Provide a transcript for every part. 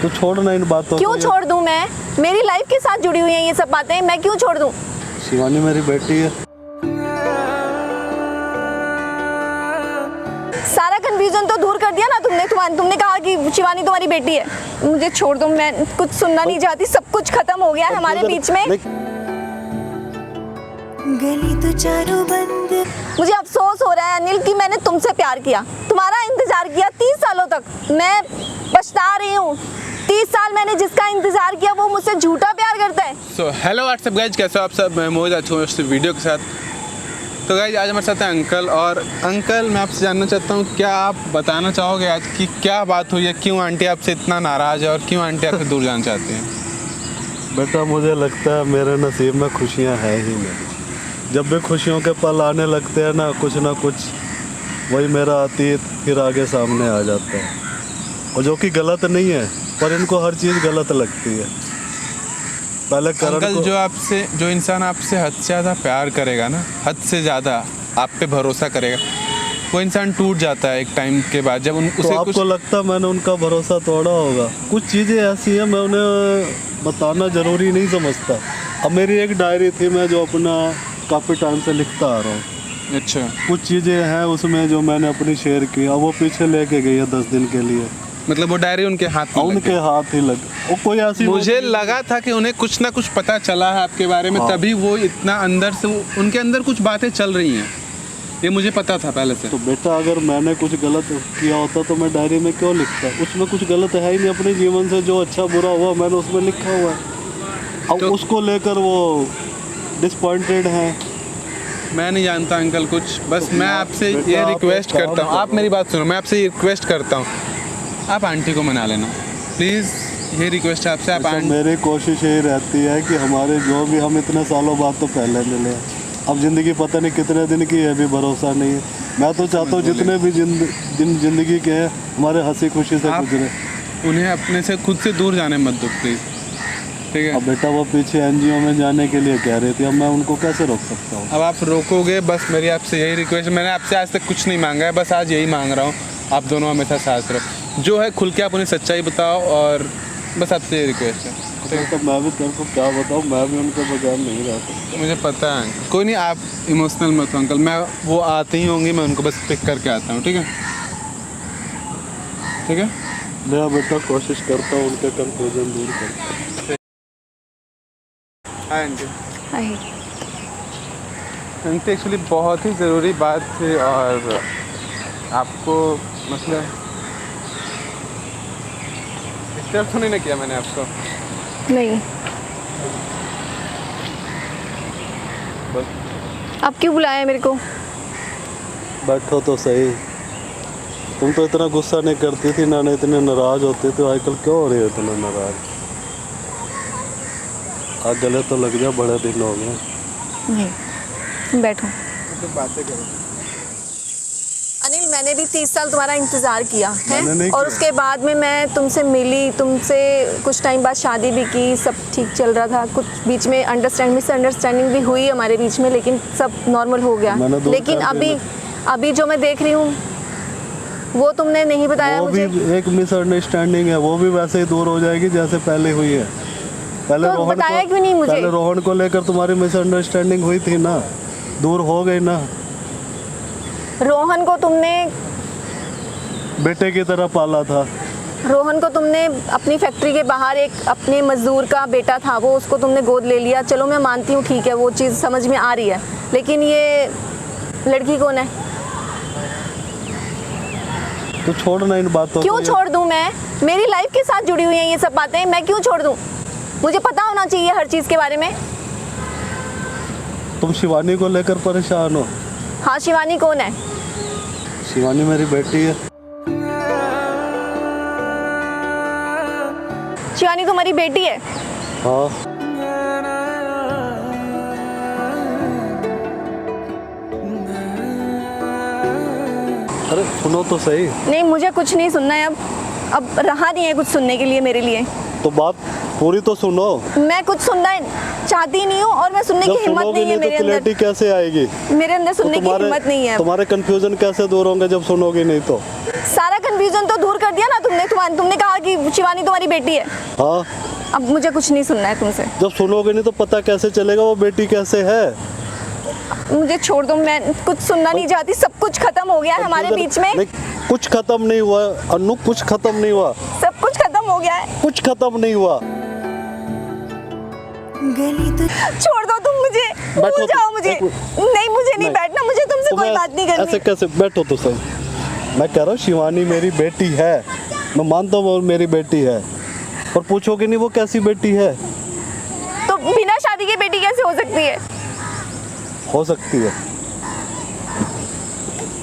तो छोड़ना इन बातों क्यों छोड़ दूं मैं? मेरी लाइफ के साथ जुड़ी हुई हैं ये सब बातें, मैं क्यों छोड़ दूं? शिवानी मेरी बेटी है। सारा कंफ्यूजन तो दूर कर दिया ना तुमने कहा कि शिवानी तुम्हारी बेटी है। मुझे छोड़ दो, मैं कुछ सुनना नहीं चाहती, सब कुछ खत्म हो गया है हमारे बीच में। गली तो चारों बंद। मुझे अफसोस हो रहा है अनिल कि मैंने तुमसे प्यार किया, तुम्हारा इंतजार किया 30 सालों तक। मैं पछता रही हूँ, 30 साल मैंने जिसका इंतजार किया वो मुझसे झूठा प्यार करता है। सो हेलो व्हाट्सअप गाइज, कैसे हो आप सब? मैं मोहित अच्छा हूँ इस वीडियो के साथ। तो गाइज आज हमारे साथ है अंकल, और अंकल मैं आपसे जानना चाहता हूँ, क्या आप बताना चाहोगे आज कि क्या बात हुई है, क्यों आंटी आपसे इतना नाराज़ है और क्यों आंटी आपसे दूर जाना चाहती हैं? बेटा मुझे लगता है मेरे नसीब में खुशियाँ हैं ही नहीं। जब भी खुशियों के पल आने लगते हैं ना कुछ वही मेरा अतीत फिर आगे सामने आ जाता है, और जो कि गलत नहीं है, पर इनको हर चीज़ गलत लगती है। पहले अंकल जो इंसान आपसे हद से ज़्यादा प्यार करेगा ना, हद से ज़्यादा आप पे भरोसा करेगा, वो इंसान टूट जाता है एक टाइम के बाद। जब उसे आपको कुछ लगता है मैंने उनका भरोसा तोड़ा होगा? कुछ चीज़ें ऐसी हैं मैं उन्हें बताना ज़रूरी नहीं समझता। अब मेरी एक डायरी थी मैं जो अपना काफ़ी टाइम से लिखता आ रहा हूँ। अच्छा, कुछ चीज़ें हैं उसमें जो मैंने अपनी शेयर की, अब वो पीछे लेके गई है 10 दिन के लिए। मतलब वो डायरी उनके हाथ में उनके हाथ ही लग, वो कोई ऐसी मुझे लगा था कि उन्हें कुछ ना कुछ पता चला है आपके बारे में, तभी वो इतना अंदर से उनके अंदर कुछ बातें चल रही हैं, ये मुझे पता था पहले से। तो बेटा अगर मैंने कुछ गलत किया होता तो मैं डायरी में क्यों लिखता? उसमें कुछ गलत है ही नहीं, अपने जीवन से जो अच्छा बुरा हुआ मैंने उसमें लिखा हुआ है। अब तो उसको लेकर वो डिसपॉइंटेड हैं। मैं नहीं जानता अंकल कुछ, बस मैं आपसे ये रिक्वेस्ट करता हूँ, आप मेरी बात सुनो, मैं आपसे ये रिक्वेस्ट करता हूँ, आप आंटी को मना लेना प्लीज़, ये रिक्वेस्ट है आपसे। आप मेरी कोशिश यही रहती है कि हमारे जो भी हम इतने सालों बाद तो पहले मिले हैं, अब ज़िंदगी पता नहीं कितने दिन की है, भी भरोसा नहीं है। मैं तो चाहता हूँ जितने भी दिन जिंदगी के हैं हमारे हंसी खुशी से गुजरे। उन्हें अपने से खुद से दूर जाने मत दो प्लीज़, ठीक है? अब बेटा वो पीछे एनजीओ में जाने के लिए कह रही थी, अब मैं उनको कैसे रोक सकता हूँ? अब आप रोकोगे? बस मेरी आपसे यही रिक्वेस्ट, मैंने आपसे आज तक कुछ नहीं मांगा है, बस आज यही मांग रहा हूँ, आप दोनों हमेशा साथ रहो, जो है खुल के आप उन्हें सच्चाई बताओ, और बस आपसे ये रिक्वेस्ट है। तो मैं भी तेरे को क्या बताऊँ, मैं भी उनके बगैर नहीं रह सकता। मुझे पता है, कोई नहीं, आप इमोशनल मत हो अंकल, मैं वो आती ही होंगी, मैं उनको बस पिक करके आता हूँ, ठीक है? ठीक है, मैं बेटा कोशिश करता हूँ उनके कंफ्यूजन दूर करता। Hi aunty. Hi. Aunty actually बहुत ही ज़रूरी बात थी, और आपको मतलब डिस्टर्ब तो नहीं ना किया मैंने आपको? नहीं। आप क्यों बुलाया है मेरे को? बैठो तो सही। तुम तो इतना गुस्सा नहीं करती थी ना, इतने नाराज होती थी, आजकल क्यों हो रही हो इतना नाराज? आज गले तो लग जा, बड़े दिन हो गए। नहीं, बैठो। तो बातें करो। अनिल मैंने भी 30 साल तुम्हारा इंतज़ार किया है, और उसके बाद में मैं तुमसे मिली, तुमसे कुछ टाइम बाद शादी भी की, सब ठीक चल रहा था, कुछ बीच में मिसअंडरस्टैंडिंग भी हुई हमारे बीच में, लेकिन सब नॉर्मल हो गया। लेकिन अभी जो मैं देख रही हूँ वो तुमने नहीं बताया मुझे। भी एक मिसअंडरस्टैंडिंग है, वो भी वैसे ही दूर हो जाएगी जैसे पहले हुई है। पहले तो बताया क्यों नहीं मुझे? पहले रोहन को लेकर तुम्हारी मिसअंडरस्टैंडिंग हुई थी ना, दूर हो गई ना। रोहन को तुमने बेटे की तरह पाला था। रोहन को तुमने अपनी फैक्ट्री के बाहर, एक अपने मजदूर का बेटा था वो, उसको तुमने गोद ले लिया। चलो मैं मानती हूँ, ठीक है, वो चीज़ समझ में आ रही है, लेकिन ये लड़की कौन है? तो छोड़ना इन बातों। क्यों छोड़ दूं मैं? मेरी लाइफ के साथ जुड़ी हुई हैं ये सब बातें, मैं क्यों छोड़ दूं? मुझे पता होना चाहिए हर चीज़ के बारे में। तुम शिवानी को लेकर परेशान हो? हाँ, शिवानी कौन है? शिवानी मेरी बेटी है। शिवानी तुम्हारी बेटी है? हाँ। अरे सुनो तो सही। नहीं, मुझे कुछ नहीं सुनना है अब रहा नहीं है कुछ सुनने के लिए मेरे लिए। तो बात पूरी तो सुनो। मैं कुछ सुनना चाहती नहीं हूँ, और मैं सुनने की हिम्मत नहीं है मेरे अंदर। कैसे आएगी? मेरे अंदर सुनने की हिम्मत नहीं है। तुम्हारे कंफ्यूजन कैसे दूर होंगे जब सुनोगे नहीं तो? सारा कंफ्यूजन तो दूर कर दिया ना तुमने। तुमने कहा कि शिवानी तुम्हारी बेटी है। हाँ, अब मुझे कुछ नहीं सुनना है तुमसे। जब सुनोगे नहीं तो पता कैसे चलेगा वो बेटी कैसे है। मुझे छोड़ दो, मैं कुछ सुनना नहीं चाहती। सब कुछ खत्म हो गया है हमारे बीच में। नहीं, कुछ खत्म नहीं हुआ अनु, कुछ खत्म नहीं हुआ। सब कुछ खत्म हो गया है। कुछ खत्म नहीं हुआ। गली तो छोड़ दो तुम मुझे, बैठो जाओ मुझे। नहीं, मुझे नहीं बैठना, मुझे तुमसे कोई बात नहीं करनी। ऐसे कैसे? बैठो तो सही। मैं कह रहा हूँ शिवानी मेरी बेटी है, मैं मानता हूँ वो मेरी बेटी है, और पूछोगे नहीं वो कैसी बेटी है। तो बिना शादी के बेटी कैसे हो सकती है? हो सकती है।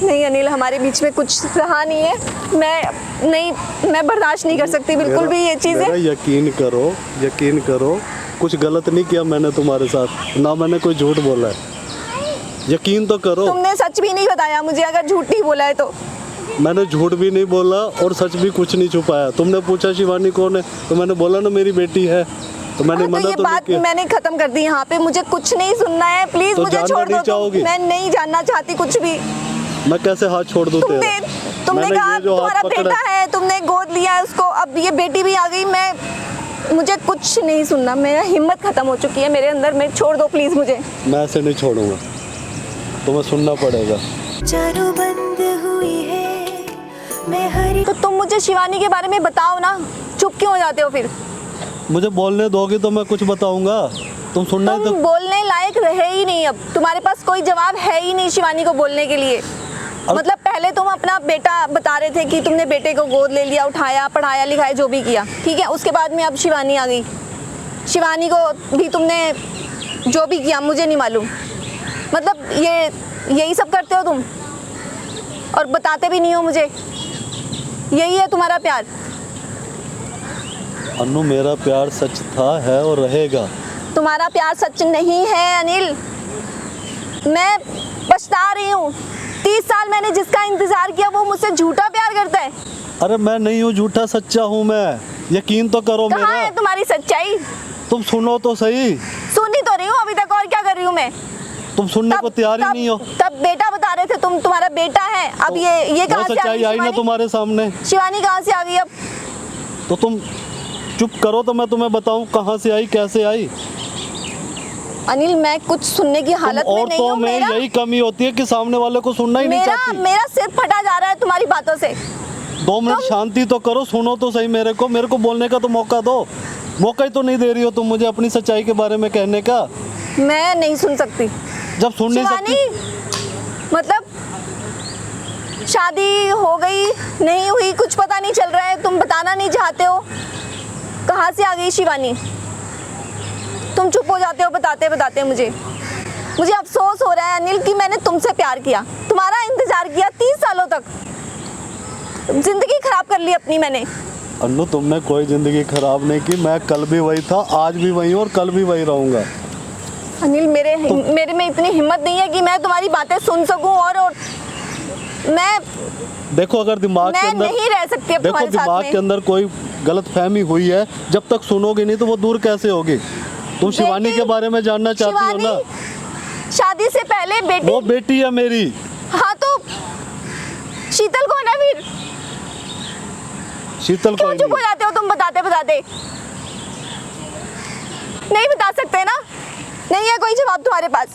नहीं अनिल, हमारे बीच में कुछ रहा नहीं है। मैं बर्दाश्त नहीं कर सकती बिल्कुल भी ये चीज़ें। मेरा यकीन करो, कुछ गलत नहीं किया मैंने तुम्हारे साथ, ना मैंने कोई झूठ बोला है। यकीन तो करो। तुमने सच भी नहीं बताया मुझे, अगर झूठ नहीं बोला है तो। मैंने झूठ भी नहीं बोला और सच भी कुछ नहीं छुपाया। तुमने पूछा शिवानी कौन है, तो मैंने बोला ना मेरी बेटी है, तो मैंने मना ये तो नहीं बात किया। मैंने खत्म कर दी यहाँ पे। मुझे कुछ नहीं सुनना है, प्लीज तो मुझे जानना छोड़ नहीं दो। चाहोगी? मैं नहीं जानना चाहती कुछ भी। मैं कैसे हाथ छोड़ दूं तेरा? तुमने मैंने कहा ये जो हाथ तुम्हारा पकड़ा- बेटा है, तुमने गोद लिया है उसको, अब ये बेटी भी आ गई। मुझे कुछ नहीं सुनना, मेरा हिम्मत खत्म हो चुकी है मेरे अंदर। मैं छोड़ दो प्लीज मुझे। मैं ऐसे नहीं छोड़ूंगा, तुम्हें सुनना पड़ेगा। चारों बंद हुई है, मैं हरी तो तुम मुझे शिवानी के बारे में बताओ ना, चुप क्यों हो जाते हो फिर? मुझे बोलने दोगे तो मैं कुछ बताऊंगा। तुम सुनना है तुम तो बोलने लायक रहे ही नहीं। अब तुम्हारे पास कोई जवाब है ही नहीं शिवानी को बोलने के लिए। मतलब पहले तुम अपना बेटा बता रहे थे कि तुमने बेटे को गोद ले लिया, उठाया, पढ़ाया लिखाया, जो भी किया, ठीक है। उसके बाद में अब शिवानी आ गई। शिवानी को भी तुमने जो भी किया मुझे नहीं मालूम। मतलब यही सब करते हो तुम, और बताते भी नहीं हो मुझे। यही है तुम्हारा प्यार? अनु, मेरा प्यार सच था, है और रहेगा। तुम्हारा प्यार सच नहीं है अनिल। मैं पछता रही हूँ। 30 साल मैंने जिसका इंतजार किया वो मुझसे झूठा प्यार करता है। अरे मैं नहीं हूँ झूठा, सच्चा हूँ मैं। यकीन तो करो मेरा। कहाँ है तुम्हारी सच्चाई? तुम सुनो तो सही। सुनी तो रही हूँ अभी तक, और क्या कर रही हूँ मैं? तुम सुनने को तैयार ही नहीं हो। तब बेटा बता रहे थे तुम्हारा बेटा है। अब ये कहाँ से आ सच्चाई गई आई ना शिवानी? तुम्हारे सामने, शिवानी कहाँ से आ गई अब? तो तुम चुप करो तो मैं तुम्हें बताऊं कहाँ से आई, कैसे आई। अनिल, मैं कुछ सुनने की हालत में नहीं औरतों हूँ। में यही कमी होती है कि सामने वाले को सुनना ही नहीं चाहती। मेरा सिर फटा जा रहा है तुम्हारी बातों से। 2 मिनट शांति तो करो, सुनो तो सही मेरे को बोलने का तो मौका दो। मौका ही तो नहीं दे रही हो तुम मुझे अपनी सच्चाई के बारे में कहने का। मैं नहीं सुन सकती। जब सुन नहीं शिवानी, सकती, मतलब शादी हो गई नहीं हुई कुछ पता नहीं चल रहा है, तुम बताना नहीं चाहते हो। कहाँ से आ गई शिवानी? तुम चुप हो जाते हो बताते बताते। मुझे अफसोस हो रहा है अनिल कि मैंने तुमसे प्यार किया, तुम्हारा इंतजार किया 30 सालों तक। जिंदगी खराब कर ली अपनी मैंने। अन्नू, तुमने कोई जिंदगी खराब नहीं की। मैं कल भी वही था, आज भी वही हूँ और कल भी वही रहूंगा। अनिल, मेरे में इतनी हिम्मत नहीं है कि मैं तुम्हारी बातें सुन सकूं, और मैं देखो, अगर दिमाग के अंदर नहीं रह सकती अब देखो तुम्हारे साथ दिमाग में। के अंदर कोई गलत फहमी हुई है, जब तक सुनोगे नहीं तो वो दूर कैसे होगी। तुम शिवानी के बारे में जानना चाहती हो ना? शादी से पहले बेटी, वो बेटी है मेरी। हाँ तो शीतल कौन है फिर? शीतल क्यों कोई चुप हो नहीं। जाते हो तुम बताते बताते? नहीं बता सकते ना? नहीं है कोई जवाब तुम्हारे पास?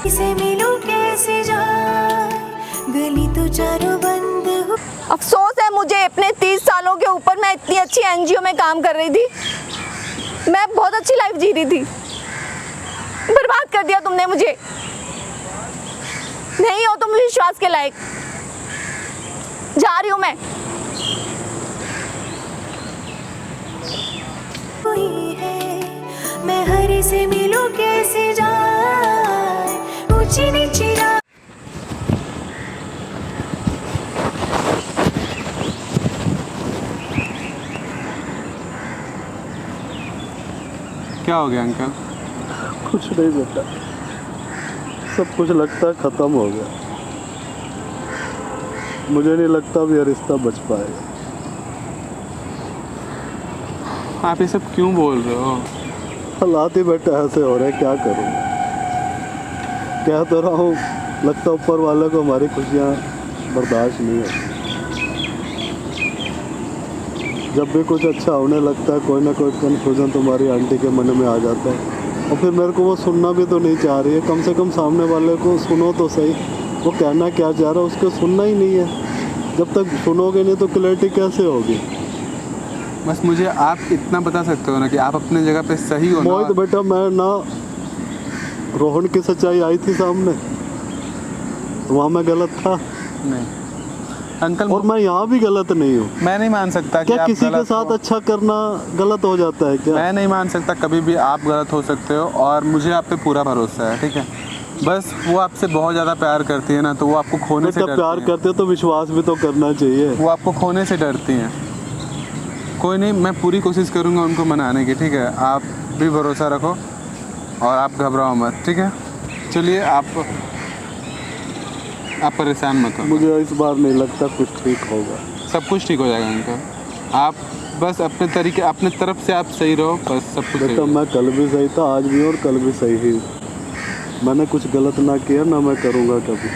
से मिलूं कैसे जाए, गली तो चारों बंद हो। अफसोस है मुझे अपने 30 सालों के ऊपर। मैं इतनी अच्छी एनजीओ में काम कर रही थी, मैं बहुत अच्छी लाइफ जी रही थी, बर्बाद कर दिया तुमने मुझे। नहीं हो तुम विश्वास के लायक। जा रही हूँ मैं। हुई है, मैं हरी से मिलूं कैसे जाए, ऊंची नीची राह। क्या हो गया अंकल? कुछ नहीं बेटा, सब कुछ लगता है खत्म हो गया। मुझे नहीं लगता अब ये रिश्ता बच पाएगा। आप ये सब क्यों बोल रहे हो? हालात ही बेटा ऐसे हो रहे हैं, क्या करूँ। कह तो रहा हूँ, लगता ऊपर वाले को हमारी खुशियाँ बर्दाश्त नहीं है। जब भी कुछ अच्छा होने लगता है कोई ना कोई कन्फ्यूजन तुम्हारी आंटी के मन में आ जाता है और फिर मेरे को वो सुनना भी तो नहीं चाह रही है। कम से कम सामने वाले को सुनो तो सही, वो कहना क्या चाह रहा है उसको सुनना ही नहीं है। जब तक सुनोगे नहीं तो क्लैरिटी कैसे होगी। बस मुझे आप इतना बता सकते हो ना कि आप अपने जगह पे सही हो ना। मोहित बेटा, मैं ना रोहन की सच्चाई आई थी सामने, वहाँ मैं गलत था नहीं अंकल, और मैं यहाँ भी गलत नहीं हूँ। मैं नहीं मान सकता कि क्या आप किसी के गलत साथ हो। अच्छा करना गलत हो जाता है क्या? मैं नहीं मान सकता कभी भी आप गलत हो सकते हो, और मुझे आप पे पूरा भरोसा है, ठीक है। बस वो आपसे बहुत ज़्यादा प्यार करती है ना, तो वो आपको खोने से बेटा डरती प्यार हैं। करते हो तो विश्वास भी तो करना चाहिए। वो आपको खोने से डरती हैं। कोई नहीं, मैं पूरी कोशिश करूँगा उनको मनाने की, ठीक है। आप भी भरोसा रखो और आप घबराओ मत, ठीक है। चलिए आप परेशान मत हो। मुझे इस बार नहीं लगता कुछ ठीक होगा। सब कुछ ठीक हो जाएगा अंकल। आप बस अपने तरीके, अपने तरफ से आप सही रहो, बस सब कुछ सही बेटा हो मैं कल भी सही था, आज भी और कल भी सही ही। मैंने कुछ गलत ना किया, ना मैं करूँगा कभी।